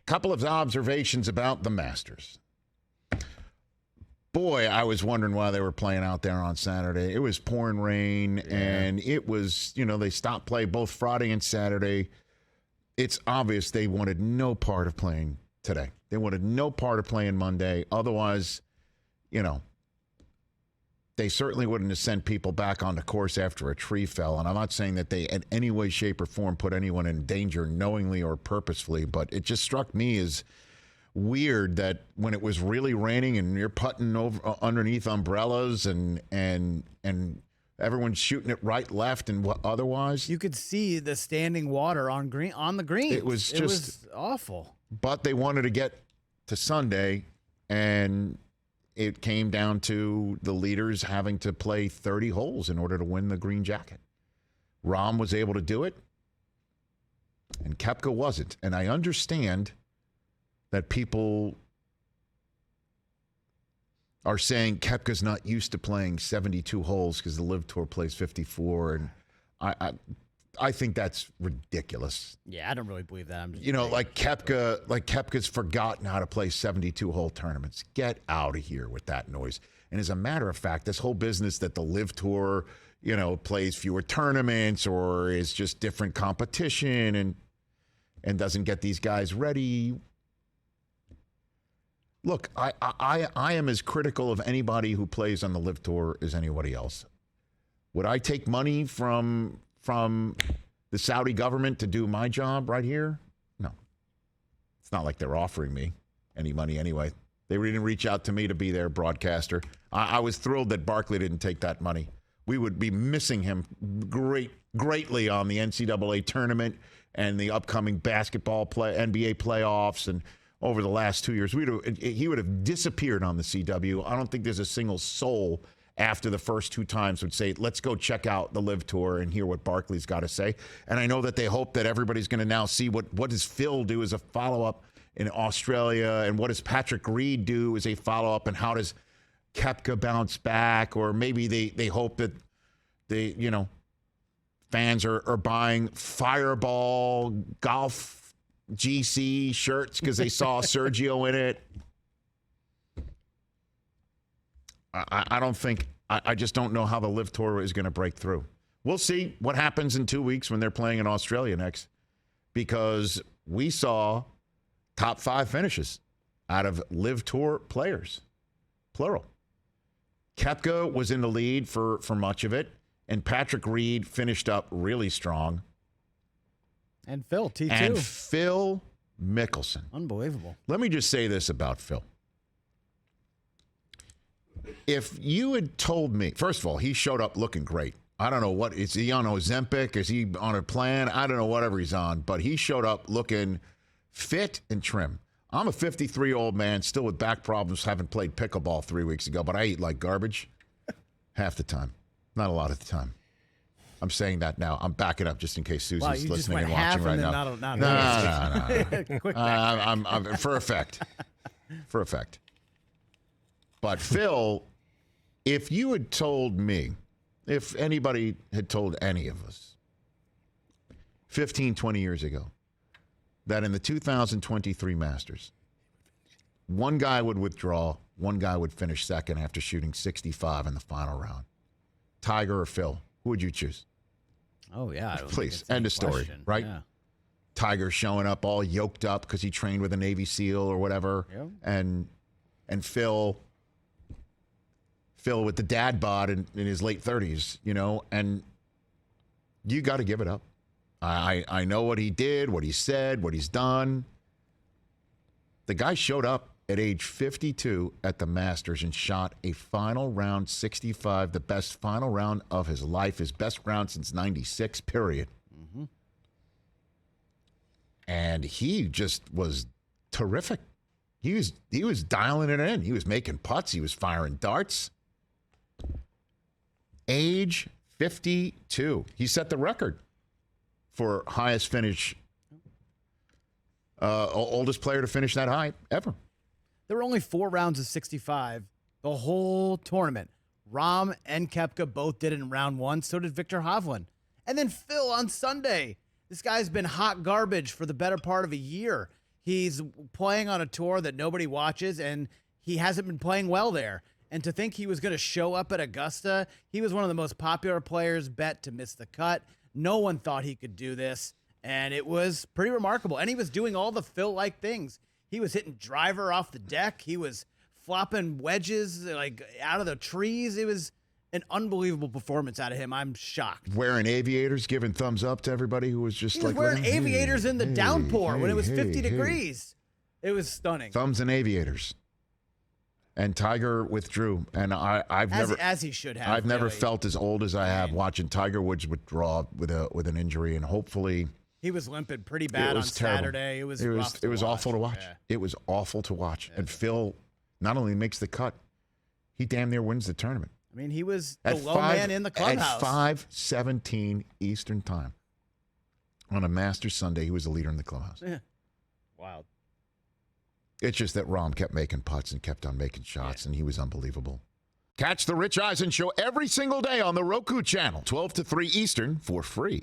couple of observations about the Masters. Boy, I was wondering why they were playing out there on Saturday. It was pouring rain, and it was, they stopped play both Friday and Saturday. It's obvious they wanted no part of playing today. They wanted no part of playing Monday. Otherwise, they certainly wouldn't have sent people back on the course after a tree fell. And I'm not saying that they in any way, shape, or form put anyone in danger knowingly or purposefully, but it just struck me as weird that when it was really raining and you're putting over underneath umbrellas and everyone's shooting it right, left, and otherwise, you could see the standing water on the green. It was awful. But they wanted to get to Sunday, and it came down to the leaders having to play 30 holes in order to win the green jacket. Rahm was able to do it, and Koepka wasn't. And I understand that people are saying Koepka's not used to playing 72 holes because the LIV Tour plays 54, and I think that's ridiculous. Yeah, I don't really believe that. Koepka's forgotten how to play 72-hole tournaments. Get out of here with that noise. And as a matter of fact, this whole business that the LIV Tour, plays fewer tournaments or is just different competition and doesn't get these guys ready. Look, I am as critical of anybody who plays on the LIV Tour as anybody else. Would I take money from the Saudi government to do my job right here? No. It's not like they're offering me any money anyway. They didn't reach out to me to be their broadcaster. I was thrilled that Barkley didn't take that money. We would be missing him greatly on the NCAA tournament and the upcoming NBA playoffs, and over the last 2 years. He would have disappeared on the CW. I don't think there's a single soul after the first two times would say, let's go check out the LIV Tour and hear what Barkley's got to say. And I know that they hope that everybody's going to now see what does Phil do as a follow-up in Australia, and what does Patrick Reed do as a follow-up, and how does Koepka bounce back? Or maybe they hope that fans are buying Fireball golf GC shirts because they saw Sergio in it. I just don't know how the LIV Tour is going to break through. We'll see what happens in 2 weeks when they're playing in Australia next, because we saw top 5 finishes out of LIV Tour players, plural. Koepka was in the lead for much of it, and Patrick Reed finished up really strong. And Phil, T2. And Phil Mickelson. Unbelievable. Let me just say this about Phil. If you had told me, first of all, he showed up looking great. I don't know is he on Ozempic? Is he on a plan? I don't know, whatever he's on. But he showed up looking fit and trim. I'm a 53-year-old man, still with back problems, haven't played pickleball 3 weeks ago, but I eat like garbage half the time. Not a lot of the time. I'm saying that now. I'm backing up just in case Susie's listening and watching right now. No. Quick I'm for effect. For effect. But Phil, if you had told me, if anybody had told any of us 15, 20 years ago that in the 2023 Masters, one guy would withdraw, one guy would finish second after shooting 65 in the final round, Tiger or Phil, who would you choose? Oh, yeah. Please, end of story, right? Yeah. Tiger showing up all yoked up because he trained with a Navy SEAL or whatever, yep. and Phil with the dad bod in his late 30s, and you got to give it up. I know what he did, what he said, what he's done. The guy showed up at age 52 at the Masters and shot a final round 65, the best final round of his life, his best round since 96, period. Mm-hmm. And he just was terrific. He was dialing it in. He was making putts. He was firing darts. Age 52. He set the record for highest finish, oldest player to finish that high ever. There were only 4 rounds of 65 the whole tournament. Rahm and Koepka both did it in round 1. So did Victor Hovland. And then Phil on Sunday. This guy's been hot garbage for the better part of a year. He's playing on a tour that nobody watches, and he hasn't been playing well there. And to think he was going to show up at Augusta, he was one of the most popular players bet to miss the cut. No one thought he could do this, and it was pretty remarkable. And he was doing all the Phil-like things. He was hitting driver off the deck. He was flopping wedges like out of the trees. It was an unbelievable performance out of him. I'm shocked. Wearing aviators, giving thumbs up to everybody who was just He was like wearing aviators in the downpour when it was 50 hey. degrees. It was stunning. Thumbs and aviators. And Tiger withdrew, and I've never, as he should have. I've never really. felt as old as I have watching Tiger Woods withdraw with an injury, and hopefully He was limping pretty bad on was terrible. Saturday. It was rough to it was watch. awful to watch. Yeah. It was awful to watch. And Phil not only makes the cut, he damn near wins the tournament. I mean, he was the low man in the clubhouse. At 5:17 Eastern Time on a Masters Sunday, he was the leader in the clubhouse. Yeah. Wild. It's just that Rahm kept making putts and kept on making shots, and he was unbelievable. Catch the Rich Eisen Show every single day on the Roku channel, 12 to 3 Eastern, for free.